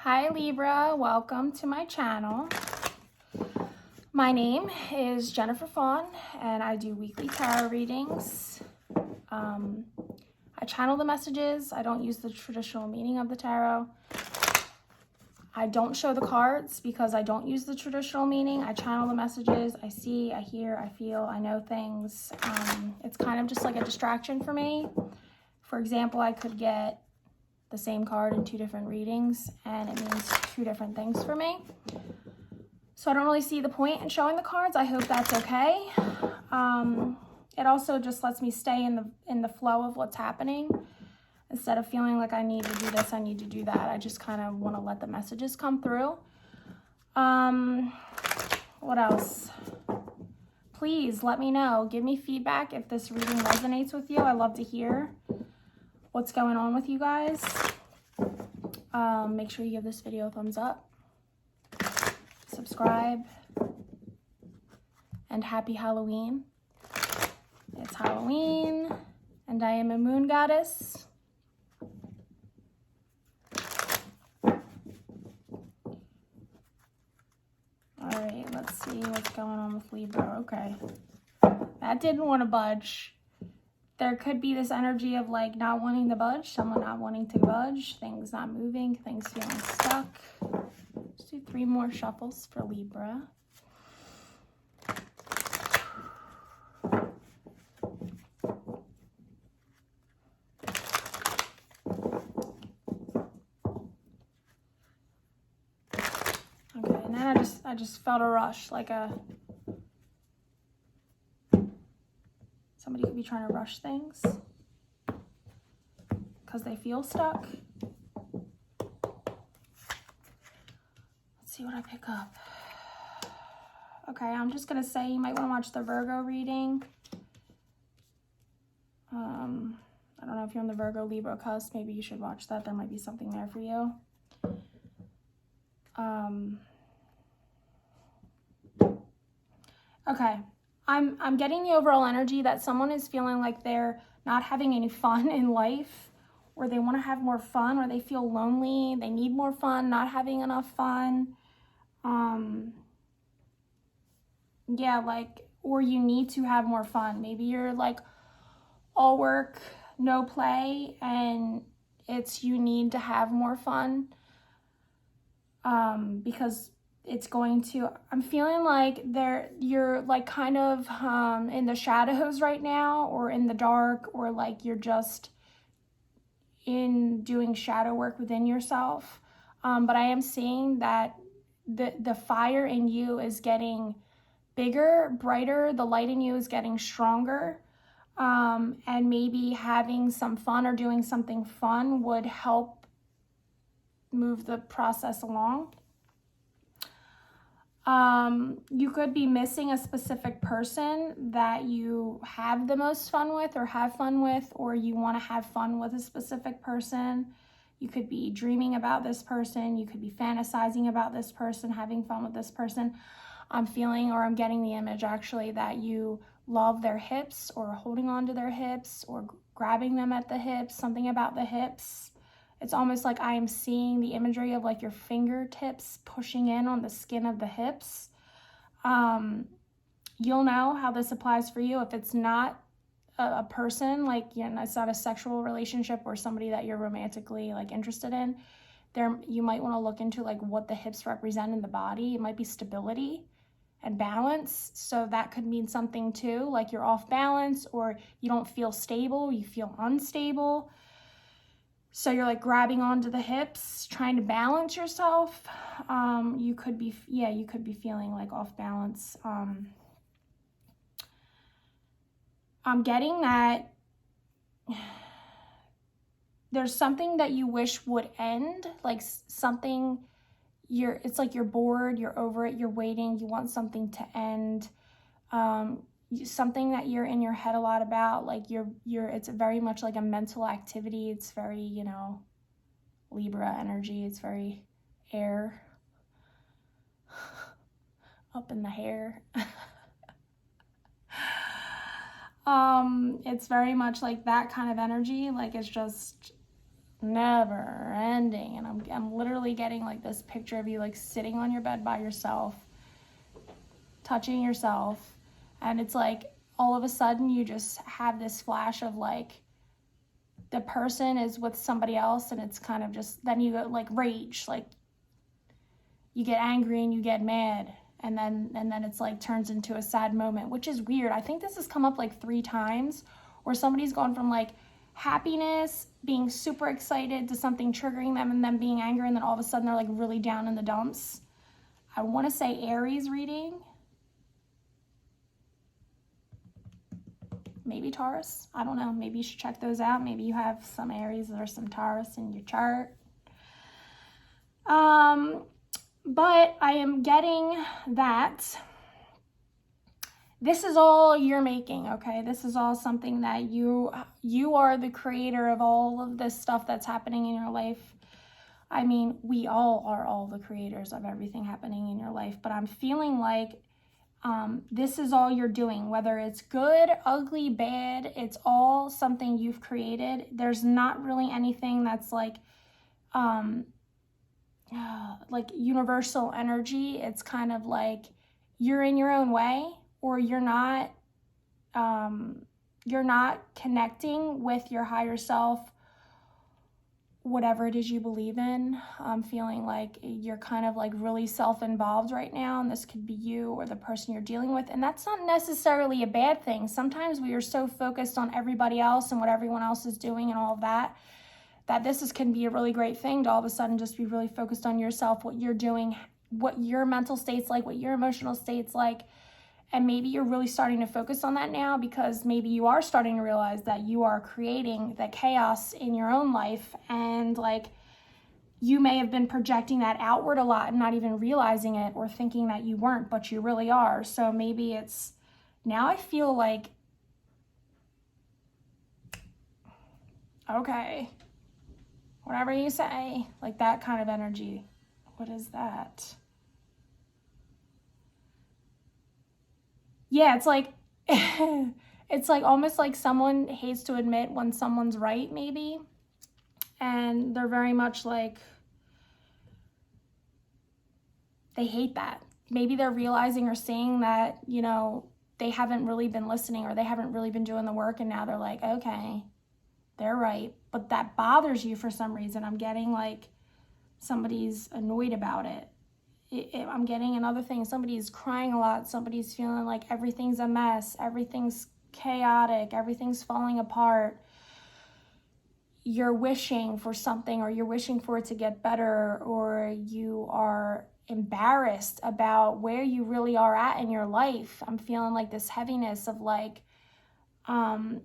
Hi Libra, welcome to my channel. My name is Jennifer Fawn and I do weekly tarot readings. I channel the messages. I don't use the traditional meaning of the tarot. I don't show the cards because I don't use the traditional meaning. I channel the messages. I see, I hear, I feel, I know things. It's kind of just like a distraction for me. For example, I could get the same card in two different readings and it means two different things for me. So I don't really see the point in showing the cards. I hope that's okay. It also just lets me stay in the flow of what's happening. Instead of feeling like I need to do this, I need to do that. I just kind of want to let the messages come through. What else? Please let me know. Give me feedback if this reading resonates with you. I love to hear what's going on with you guys. Make sure you give this video a thumbs up. Subscribe. And happy Halloween. It's Halloween. And I am a moon goddess. Alright, let's see what's going on with Libra. Okay. That didn't want to budge. There could be this energy of like not wanting to budge, someone not wanting to budge, things not moving, things feeling stuck. Let's do 3 more shuffles for Libra. Okay, and then I just felt a rush, like somebody could be trying to rush things because they feel stuck. Let's see what I pick up. Okay, I'm just going to say you might want to watch the Virgo reading. I don't know if you're on the Virgo Libra cusp. Maybe you should watch that. There might be something there for you. Okay. I'm getting the overall energy that someone is feeling like they're not having any fun in life, or they want to have more fun, or they feel lonely, they need more fun, not having enough fun. Yeah, like, or you need to have more fun. Maybe you're like all work, no play, and it's you need to have more fun because it's going to, I'm feeling like you're like kind of in the shadows right now, or in the dark, or like you're just in doing shadow work within yourself. But I am seeing that the fire in you is getting bigger, brighter, the light in you is getting stronger. And maybe having some fun or doing something fun would help move the process along. You could be missing a specific person that you have the most fun with or have fun with, or you want to have fun with a specific person. You could be dreaming about this person. You could be fantasizing about this person, having fun with this person. I'm feeling, or I'm getting the image actually, that you love their hips, or holding on to their hips, or grabbing them at the hips, something about the hips. It's almost like I am seeing the imagery of like your fingertips pushing in on the skin of the hips. You'll know how this applies for you if it's not a person, like, you know, it's not a sexual relationship or somebody that you're romantically like interested in. There, you might want to look into like what the hips represent in the body. It might be stability and balance. So that could mean something too, like you're off balance, or you don't feel stable, you feel unstable. So you're like grabbing onto the hips, trying to balance yourself. You could be feeling like off balance. I'm getting that there's something that you wish would end, like something it's like you're bored, you're over it, you're waiting, you want something to end. Something that you're in your head a lot about, like it's very much like a mental activity. It's very, you know, Libra energy. It's very air, up in the hair. It's very much like that kind of energy. Like it's just never ending. And I'm literally getting like this picture of you like sitting on your bed by yourself, touching yourself. And it's like all of a sudden you just have this flash of like the person is with somebody else, and it's kind of just, then you go like rage, like you get angry and you get mad, and then it's like turns into a sad moment, which is weird. I think this has come up like 3 times where somebody's gone from like happiness, being super excited, to something triggering them and then being angry, and then all of a sudden they're like really down in the dumps. I want to say Aries reading. Maybe Taurus. I don't know. Maybe you should check those out. Maybe you have some Aries or some Taurus in your chart. But I am getting that this is all you're making, okay? This is all something that you are the creator of all of this stuff that's happening in your life. I mean, we all are all the creators of everything happening in your life, but I'm feeling like this is all you're doing, whether it's good, ugly, bad, it's all something you've created. There's not really anything that's like universal energy. It's kind of like you're in your own way, or you're not connecting with your higher self, whatever it is you believe in. I'm feeling like you're kind of like really self-involved right now, and this could be you or the person you're dealing with, and that's not necessarily a bad thing. Sometimes we are so focused on everybody else and what everyone else is doing and all of that, that can be a really great thing to all of a sudden just be really focused on yourself, what you're doing, what your mental state's like, what your emotional state's like. And maybe you're really starting to focus on that now, because maybe you are starting to realize that you are creating the chaos in your own life, and like you may have been projecting that outward a lot and not even realizing it, or thinking that you weren't, but you really are. So maybe it's, now I feel like, okay, whatever you say, like that kind of energy. What is that? Yeah, it's like, it's like almost like someone hates to admit when someone's right, maybe. And they're very much like, they hate that. Maybe they're realizing or seeing that, you know, they haven't really been listening, or they haven't really been doing the work, and now they're like, okay, they're right. But that bothers you for some reason. I'm getting like somebody's annoyed about it. I'm getting another thing. Somebody's crying a lot. Somebody's feeling like everything's a mess. Everything's chaotic. Everything's falling apart. You're wishing for something, or you're wishing for it to get better, or you are embarrassed about where you really are at in your life. I'm feeling like this heaviness of like,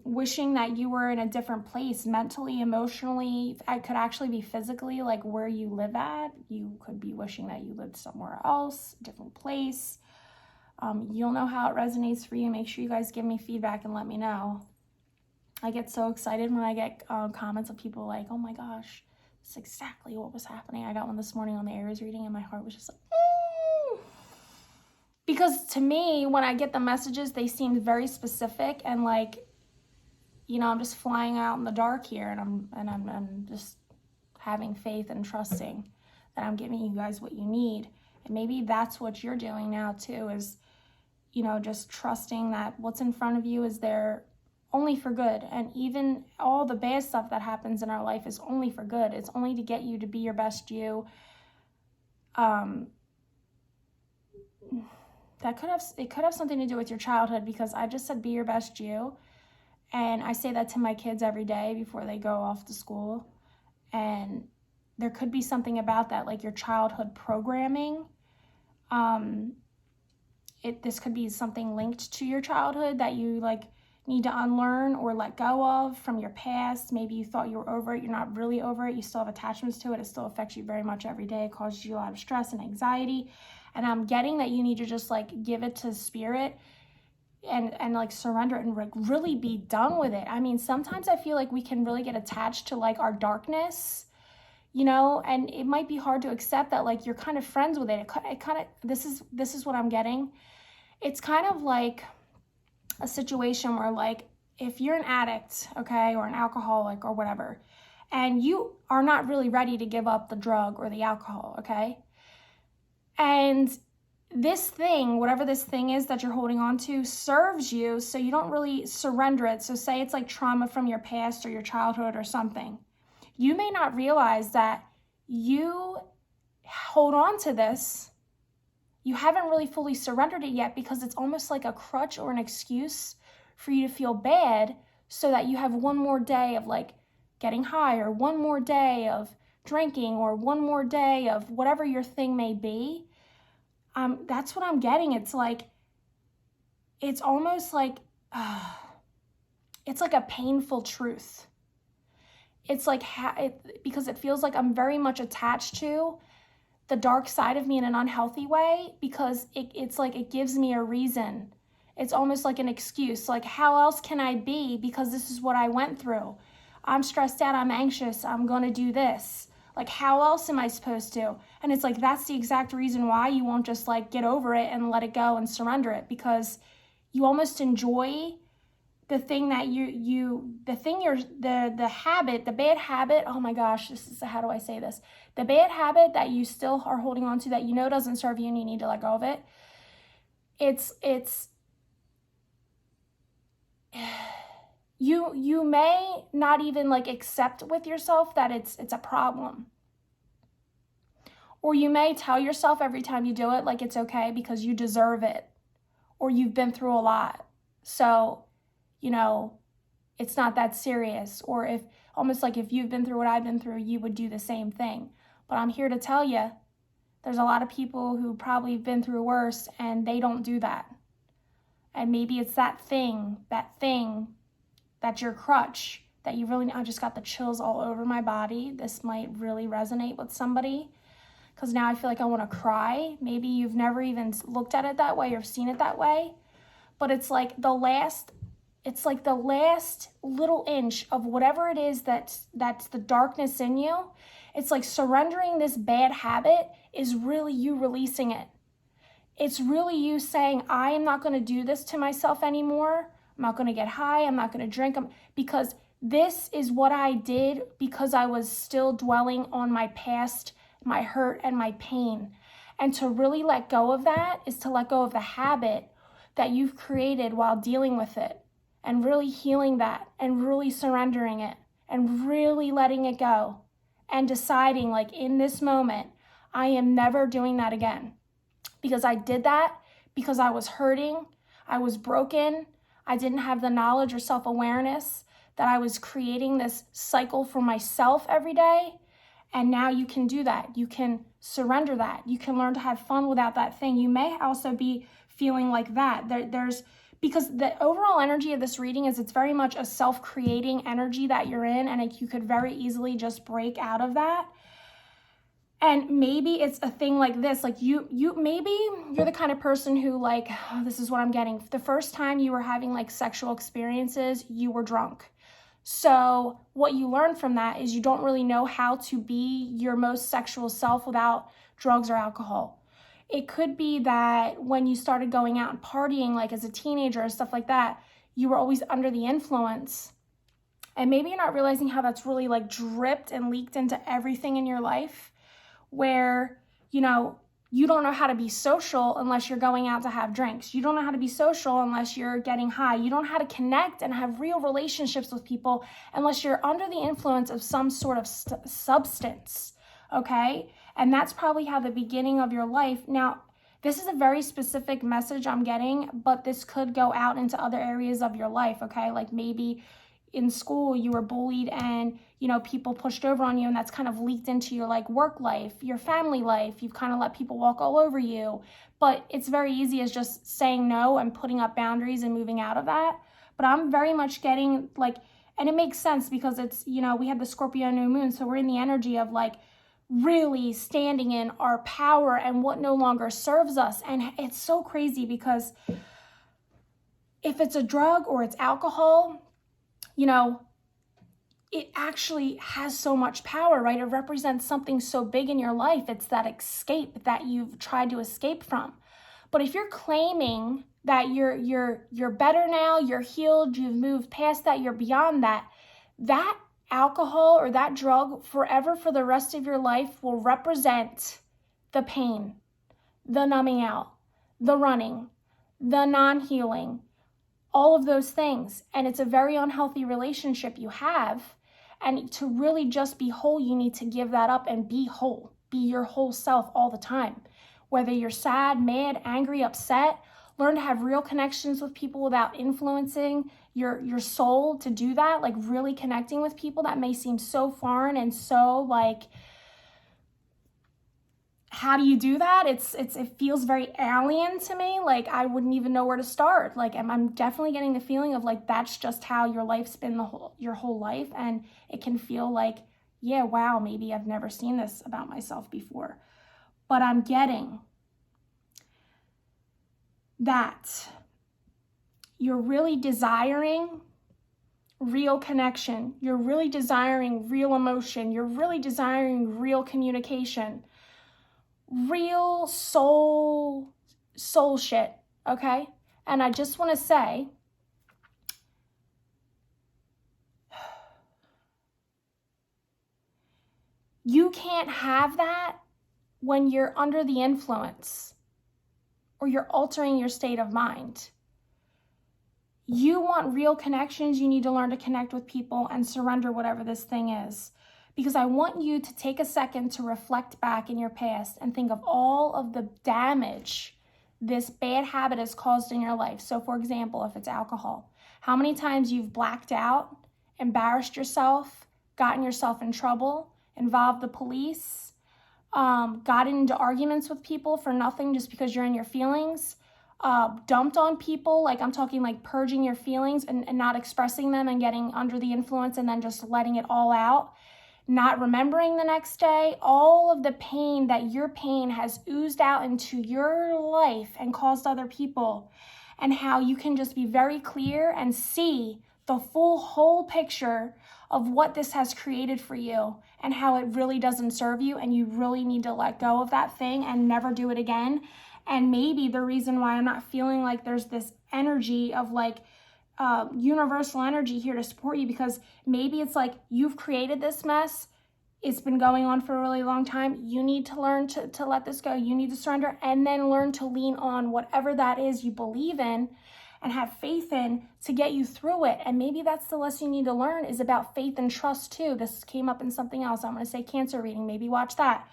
wishing that you were in a different place mentally, emotionally. It could actually be physically, like where you live at. You could be wishing that you lived somewhere else, a different place. You'll know how it resonates for you. Make sure you guys give me feedback and let me know. I get so excited when I get comments of people like, oh my gosh, it's exactly what was happening. I got one this morning on the Aries reading, and my heart was just like, because to me, when I get the messages, they seem very specific, and like, you know, I'm just flying out in the dark here, and I'm just having faith and trusting that I'm giving you guys what you need. And maybe that's what you're doing now too, is, you know, just trusting that what's in front of you is there only for good. And even all the bad stuff that happens in our life is only for good. It's only to get you to be your best you. It could have something to do with your childhood, because I just said be your best you, and I say that to my kids every day before they go off to school. And there could be something about that, like your childhood programming. This could be something linked to your childhood that you like need to unlearn or let go of from your past. Maybe you thought you were over it. You're not really over it. You still have attachments to it. It still affects you very much every day. It causes you a lot of stress and anxiety. And I'm getting that you need to just like give it to spirit and like surrender it and like really be done with it. I mean, sometimes I feel like we can really get attached to like our darkness, you know, and it might be hard to accept that like you're kind of friends with it. It kind of, this is what I'm getting. It's kind of like a situation where like, if you're an addict, okay, or an alcoholic or whatever, and you are not really ready to give up the drug or the alcohol, okay? And this thing, whatever this thing is that you're holding on to, serves you, so you don't really surrender it. So say it's like trauma from your past or your childhood or something. You may not realize that you hold on to this. You haven't really fully surrendered it yet because it's almost like a crutch or an excuse for you to feel bad so that you have one more day of like getting high, or one more day of drinking, or one more day of whatever your thing may be. That's what I'm getting. It's like, it's almost like, it's like a painful truth. It's like, because it feels like I'm very much attached to the dark side of me in an unhealthy way, because it's like, it gives me a reason. It's almost like an excuse. Like, how else can I be? Because this is what I went through. I'm stressed out, I'm anxious, I'm gonna do this. Like, how else am I supposed to? And it's like, that's the exact reason why you won't just like get over it and let it go and surrender it, because you almost enjoy the thing that the habit, the bad habit. Oh my gosh, how do I say this? The bad habit that you still are holding on to that you know doesn't serve you and you need to let go of it. You may not even like accept with yourself that it's a problem. Or you may tell yourself every time you do it like it's okay because you deserve it, or you've been through a lot. So, it's not that serious. Or if almost like if you've been through what I've been through, you would do the same thing. But I'm here to tell you, there's a lot of people who probably have been through worse and they don't do that. And maybe it's that thing, that's your crutch, that you really, I just got the chills all over my body. This might really resonate with somebody, because now I feel like I want to cry. Maybe you've never even looked at it that way or seen it that way, but it's like the last little inch of whatever it is that's the darkness in you. It's like surrendering this bad habit is really you releasing it. It's really you saying, I am not going to do this to myself anymore. I'm not going to get high. I'm not going to drink, because this is what I did because I was still dwelling on my past, my hurt, and my pain. And to really let go of that is to let go of the habit that you've created while dealing with it, and really healing that, and really surrendering it, and really letting it go, and deciding like, in this moment, I am never doing that again. Because I did that because I was hurting, I was broken, I didn't have the knowledge or self-awareness that I was creating this cycle for myself every day. And now you can do that. You can surrender that. You can learn to have fun without that thing. You may also be feeling like that. Because the overall energy of this reading is it's very much a self-creating energy that you're in, and you could very easily just break out of that. And maybe it's a thing like this, like maybe you're the kind of person who like, oh, this is what I'm getting. The first time you were having like sexual experiences, you were drunk. So what you learn from that is you don't really know how to be your most sexual self without drugs or alcohol. It could be that when you started going out and partying, like as a teenager or stuff like that, you were always under the influence. And maybe you're not realizing how that's really like dripped and leaked into everything in your life, where, you don't know how to be social unless you're going out to have drinks. You don't know how to be social unless you're getting high. You don't know how to connect and have real relationships with people unless you're under the influence of some sort of substance, okay? And that's probably how the beginning of your life. Now, this is a very specific message I'm getting, but this could go out into other areas of your life, okay? Like maybe in school you were bullied and people pushed over on you, and that's kind of leaked into your like work life, your family life. You've kind of let people walk all over you, but it's very easy as just saying no and putting up boundaries and moving out of that. But I'm very much getting like, and it makes sense because it's, we have the Scorpio new moon, so we're in the energy of like really standing in our power and what no longer serves us. And it's so crazy because if it's a drug or it's alcohol, it actually has so much power, right? It represents something so big in your life. It's that escape that you've tried to escape from. But if you're claiming that you're better now, you're healed, you've moved past that, you're beyond that, that alcohol or that drug forever for the rest of your life will represent the pain, the numbing out, the running, the non-healing, all of those things. And it's a very unhealthy relationship you have. And to really just be whole, you need to give that up and be whole. Be your whole self all the time. Whether you're sad, mad, angry, upset, learn to have real connections with people without influencing your soul to do that. Like really connecting with people that may seem so foreign and so like, how do you do that? It feels very alien to me. Like I wouldn't even know where to start. Like I'm definitely getting the feeling of like, that's just how your life's been your whole life. And it can feel like, yeah, wow, maybe I've never seen this about myself before. But I'm getting that you're really desiring real connection. You're really desiring real emotion. You're really desiring real communication. Real soul shit, okay? And I just want to say, you can't have that when you're under the influence or you're altering your state of mind. You want real connections, you need to learn to connect with people and surrender whatever this thing is. Because I want you to take a second to reflect back in your past and think of all of the damage this bad habit has caused in your life. So for example, if it's alcohol, how many times you've blacked out, embarrassed yourself, gotten yourself in trouble, involved the police, gotten into arguments with people for nothing just because you're in your feelings, dumped on people, like I'm talking like purging your feelings and not expressing them and getting under the influence and then just letting it all out. Not remembering the next day, all of the pain that your pain has oozed out into your life and caused other people, and how you can just be very clear and see the full whole picture of what this has created for you and how it really doesn't serve you and you really need to let go of that thing and never do it again. And maybe the reason why I'm not feeling like there's this energy of like universal energy here to support you, because maybe it's like you've created this mess. It's been going on for a really long time. You need to learn to let this go. You need to surrender and then learn to lean on whatever that is you believe in and have faith in to get you through it. And maybe that's the lesson you need to learn, is about faith and trust too. This came up in something else. I'm going to say Cancer reading. Maybe watch that.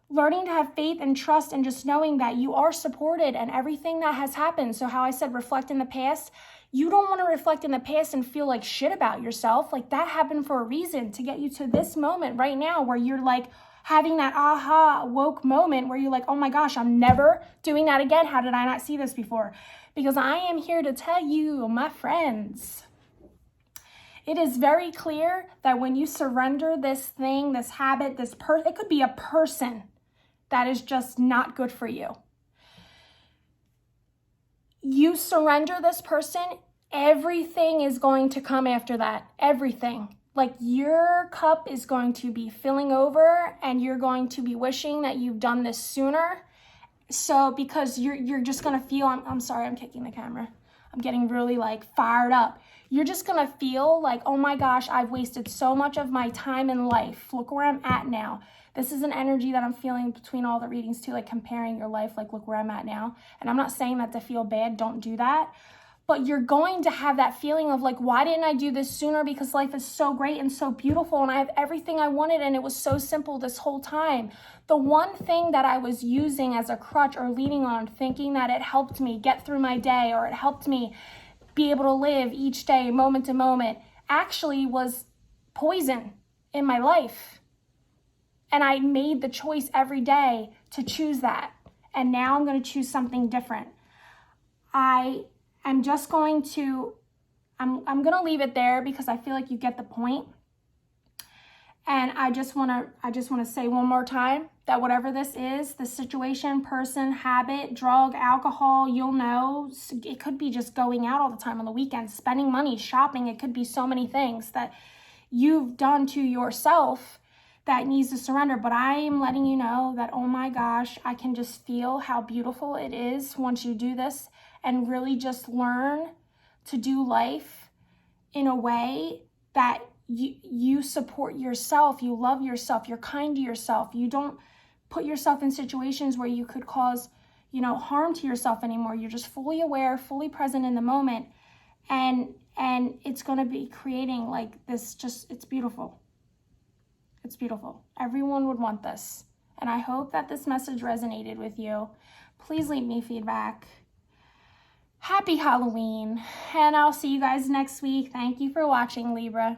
Learning to have faith and trust and just knowing that you are supported and everything that has happened. So how I said reflect in the past, you don't want to reflect in the past and feel like shit about yourself. Like that happened for a reason to get you to this moment right now where you're like having that aha woke moment where you're like, oh my gosh, I'm never doing that again. How did I not see this before? Because I am here to tell you, my friends, it is very clear that when you surrender this thing, this habit, it could be a person that is just not good for you. You surrender this person, everything is going to come after that. Everything. Like your cup is going to be filling over and you're going to be wishing that you've done this sooner. So because you're just going to feel, I'm sorry, I'm kicking the camera. I'm getting really like fired up. You're just going to feel like, oh my gosh, I've wasted so much of my time in life. Look where I'm at now. This is an energy that I'm feeling between all the readings too, like comparing your life, like look where I'm at now. And I'm not saying that to feel bad, don't do that. But you're going to have that feeling of like, why didn't I do this sooner? Because life is so great and so beautiful and I have everything I wanted and it was so simple this whole time. The one thing that I was using as a crutch or leaning on, thinking that it helped me get through my day or it helped me be able to live each day, moment to moment, actually was poison in my life. And I made the choice every day to choose that. And now I'm going to choose something different. I'm going to leave it there because I feel like you get the point. And I just want to say one more time that whatever this is, the situation, person, habit, drug, alcohol, you'll know, it could be just going out all the time on the weekends, spending money, shopping. It could be so many things that you've done to yourself that needs to surrender. But I am letting you know that, oh my gosh, I can just feel how beautiful it is once you do this and really just learn to do life in a way that you support yourself, you love yourself, you're kind to yourself. You don't put yourself in situations where you could cause, you know, harm to yourself anymore. You're just fully aware, fully present in the moment. And it's going to be creating like this, just, it's beautiful. It's beautiful. Everyone would want this. And I hope that this message resonated with you. Please leave me feedback. Happy Halloween. And I'll see you guys next week. Thank you for watching, Libra.